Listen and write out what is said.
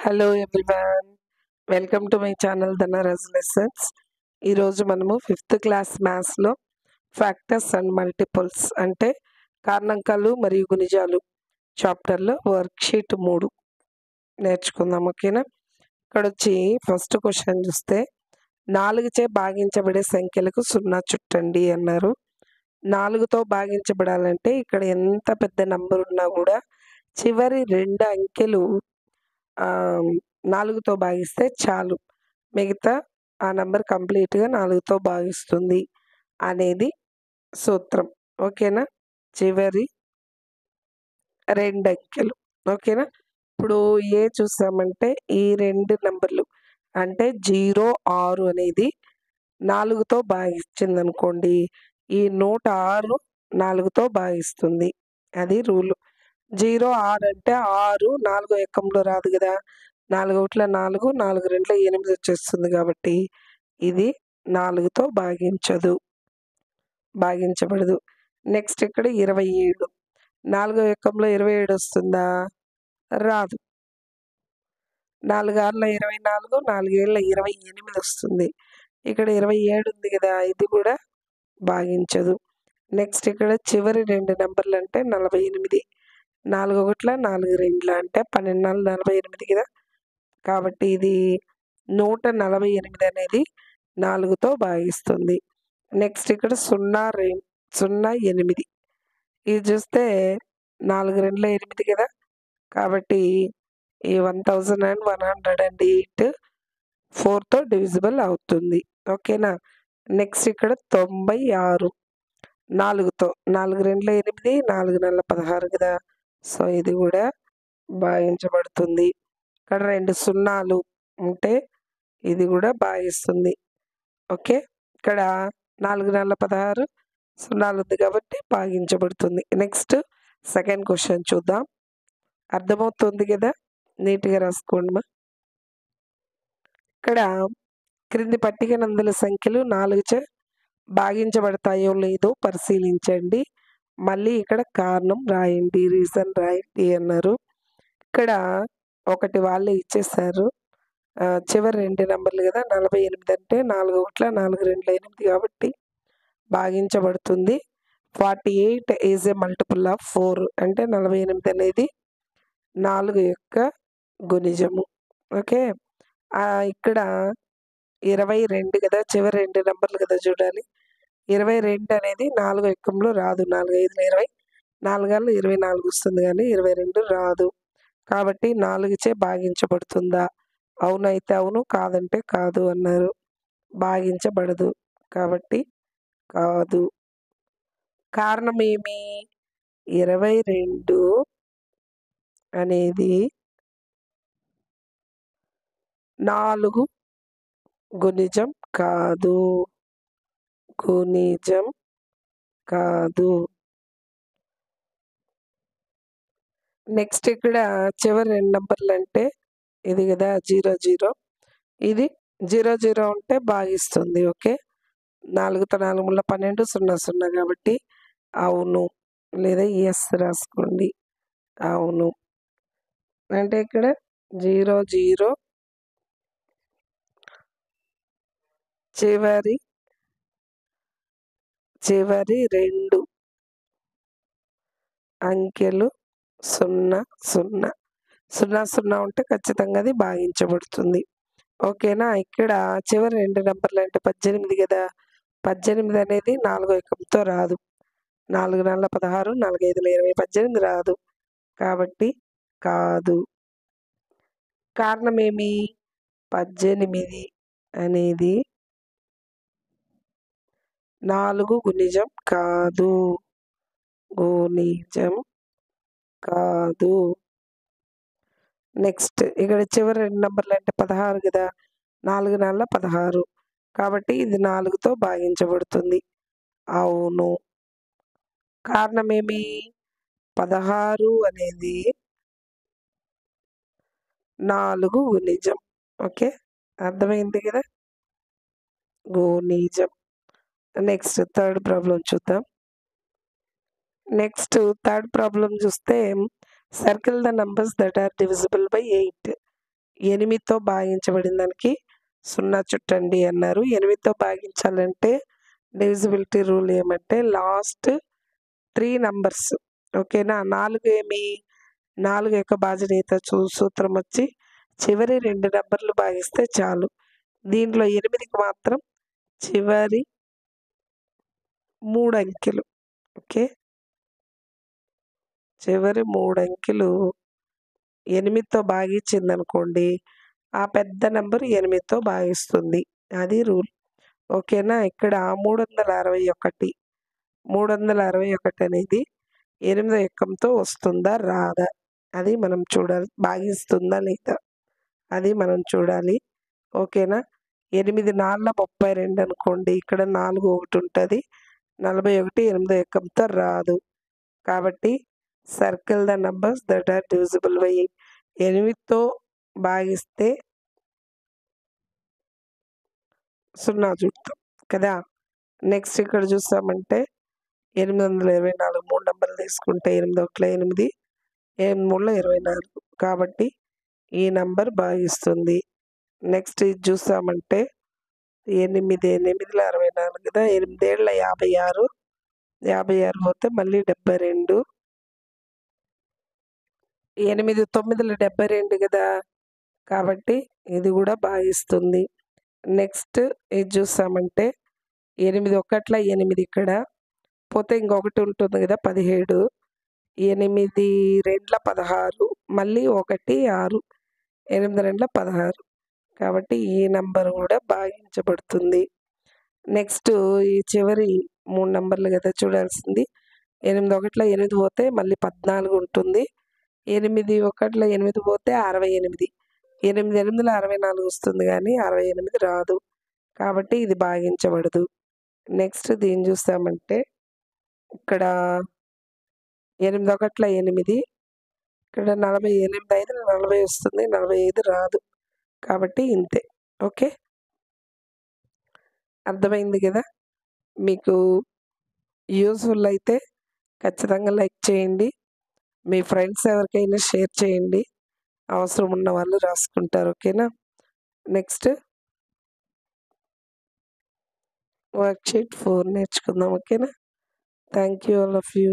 Hello everyone. Welcome to my channel Dhanraj lessons. ఈరోజు మనము 5th class మ్యాథ్స్లో ఫ్యాక్టర్స్ అండ్ మల్టిపుల్స్ అంటే కారణాంకాలు మరియు గుణిజాలు చాప్టర్లో వర్క్షీట్ 3 నేర్చుకుందాం. ఓకేనా? ఇక్కడ వచ్చి ఫస్ట్ క్వశ్చన్ చూస్తే 4చే భాగించబడే సంఖ్యలకు 0 చుట్టండి అన్నారు. 4తో భాగించబడాలంటే ఇక్కడ ఎంత పెద్ద నంబర్ ఉన్నా కూడా చివరి 2 అంకెలు 4తో భాగిస్తే చాలు, మిగతా ఆ నంబర్ కంప్లీట్గా 4తో భాగిస్తుంది అనేది సూత్రం. ఓకేనా? చివరి 2 అంకెలు. ఓకేనా? ఇప్పుడు ఏ చూసామంటే ఈ 2 నంబర్లు అంటే 0, 6 అనేది 4తో భాగించింది అనుకోండి, ఈ 106 4తో భాగిస్తుంది. అది రూలు. 0, 6 అంటే 6 4 ఎక్కంలో రాదు కదా, 4 ఒకట్ల 4, 4 రెండ్ల 8 వచ్చేస్తుంది కాబట్టి ఇది 4తో భాగించబడదు. నెక్స్ట్ ఇక్కడ 27, 4 ఎక్కంలో 27 వస్తుందా? రాదు. 4 6ల 24, 4 7ల 28 వస్తుంది. ఇక్కడ 27 ఉంది కదా, ఇది కూడా భాగించదు. నెక్స్ట్ ఇక్కడ చివరి 2 నెంబర్లు అంటే 48, 4 ఒకట్ల 4 రెండ్ల అంటే 12 4 48 కదా, కాబట్టి ఇది 148 అనేది 4తో భాగిస్తుంది. నెక్స్ట్ ఇక్కడ 08, ఇది చూస్తే 4 రెండ్ల 8 కదా, కాబట్టి ఈ 1108 4తో డివిజిబుల్ అవుతుంది. ఓకేనా? నెక్స్ట్ ఇక్కడ 96, 4తో 4 రెండ్ల 8, 4 4 16 కదా, సో ఇది కూడా భాగించబడుతుంది. ఇక్కడ 2 సున్నాలు ఉంటే ఇది కూడా భాగిస్తుంది. ఓకే, ఇక్కడ 4 4 16 సున్నాలు ఉంది కాబట్టి భాగించబడుతుంది. నెక్స్ట్ సెకండ్ క్వశ్చన్ చూద్దాం. అర్థమవుతుంది కదా, నీట్గా రాసుకోండి. ఇక్కడ క్రింది పట్టిక నందుల సంఖ్యలు 4చే భాగించబడతాయో లేదో పరిశీలించండి. మళ్ళీ ఇక్కడ కారణం రాయండి, రీజన్ రాయండి అన్నారు. ఇక్కడ ఒకటి వాళ్ళే ఇచ్చేసారు, చివరి 2 నెంబర్లు కదా, 48 అంటే 4 ఒకట్ల 4 రెండ్ల 8 కాబట్టి భాగించబడుతుంది. 48 ఈజ్ ఏ మల్టిపుల్ ఆఫ్ 4 అంటే 48 అనేది 4 యొక్క గుణిజము. ఓకే, ఇక్కడ 22 కదా, చివరి 2 నెంబర్లు కదా చూడాలి. 22 అనేది 4 ఎక్కంలో రాదు, 4 5ల 20, 4 6ల 24 వస్తుంది కానీ 22 రాదు. కాబట్టి 4చే భాగించబడుతుందా? అవునైతే అవును, కాదంటే కాదు అన్నారు. భాగించబడదు కాబట్టి కాదు. కారణం ఏమి? 22 అనేది 4 గుణిజం కాదు. నెక్స్ట్ ఇక్కడ చివరి 2 నెంబర్లు అంటే ఇది కదా 0 0, ఇది 0 0 ఉంటే భాగిస్తుంది. ఓకే, 4తో 4 ముళ్ళ 12 0 0 కాబట్టి అవును లేదా ఎస్ రాసుకోండి. అవును అంటే ఇక్కడ 0 0 చివరి 2 అంకెలు 0 0 0 0 ఉంటే ఖచ్చితంగా అది భాగించబడుతుంది. ఓకేనా? ఇక్కడ చివరి 2 నెంబర్లు అంటే 18 కదా, 18 అనేది 4 ఎకంతో రాదు, 4 4 16, 4 5ల 20, 18 రాదు కాబట్టి కాదు. కారణం ఏమి? 18 అనేది 4 గుణిజం కాదు. నెక్స్ట్ ఇక్కడ చివరి 2 నెంబర్లు అంటే 16 కదా, 4 4 16 కాబట్టి ఇది 4తో భాగించబడుతుంది. అవును. కారణం ఏమి? 16 అనేది 4 గుణిజం. ఓకే, అర్థమైంది కదా, గుణిజం. నెక్స్ట్ థర్డ్ ప్రాబ్లం చూద్దాం. నెక్స్ట్ థర్డ్ ప్రాబ్లం చూస్తే circle the numbers that are divisible by 8. 8తో భాగించబడిన దానికి 0 చుట్టండి అన్నారు. 8తో భాగించాలంటే డివిజిబిలిటీ రూల్ ఏమంటే లాస్ట్ 3 నంబర్స్ ఓకేనా. 4 యొక్క భాజనీయత సూత్రం వచ్చి చివరి 2 నంబర్లు భాగిస్తే చాలు. దీంట్లో 8కి మాత్రం చివరి 3 అంకెలు ఓకే. చివరి 3 అంకెలు 8తో భాగించిందనుకోండి, ఆ పెద్ద నెంబర్ 8తో భాగిస్తుంది. అది రూల్ ఓకేనా. ఇక్కడ 361 అనేది 8వ ఎక్కంతో వస్తుందా రాదా అది మనం చూడాలి. భాగిస్తుందా లేదా అది మనం చూడాలి ఓకేనా. 8 4 32 అనుకోండి, ఇక్కడ 4 ఒకటి ఉంటుంది, 41 8వ ఎక్కంతో రాదు. కాబట్టి circle the numbers that are divisible by 8తో భాగిస్తే 0 చూస్తాం కదా. నెక్స్ట్ ఇక్కడ చూస్తామంటే 824 3 నంబర్లు తీసుకుంటే 8 1 8, 8 3 24 కాబట్టి ఈ నంబర్ భాగిస్తుంది. నెక్స్ట్ ఇది చూసామంటే 8 8 64 కదా, 8 ఏళ్ళ 56, 56 పోతే మళ్ళీ 72, 8 9 72 కదా, కాబట్టి ఇది కూడా భాగిస్తుంది. నెక్స్ట్ ఇది చూసామంటే 8 1 8 ఇక్కడ పోతే ఇంకొకటి ఉంటుంది కదా 17, 8 2 16 మళ్ళీ 1 6, 8 2 16 కాబట్టి ఈ నంబర్ కూడా భాగించబడుతుంది. నెక్స్ట్ ఈ చివరి 3 నంబర్లు కదా చూడాల్సింది. 8 1 8 పోతే మళ్ళీ 14 ఉంటుంది, 8 1 8 పోతే 68, 8 8 64 వస్తుంది కానీ 68 రాదు. కాబట్టి ఇది భాగించబడదు. నెక్స్ట్ దీన్ని చూస్తామంటే ఇక్కడ 8 1 8, ఇక్కడ 40 8 5 40 వస్తుంది, 45 రాదు. కాబట్టి ఇంతే ఓకే. అర్థమైంది కదా. మీకు యూజ్ఫుల్ అయితే ఖచ్చితంగా లైక్ చేయండి. మీ ఫ్రెండ్స్ ఎవరికైనా షేర్ చేయండి, అవసరం ఉన్న వాళ్ళు రాసుకుంటారు ఓకేనా. నెక్స్ట్ వర్క్షీట్ 4 నేర్చుకుందాం ఓకేనా. Thank you all of you.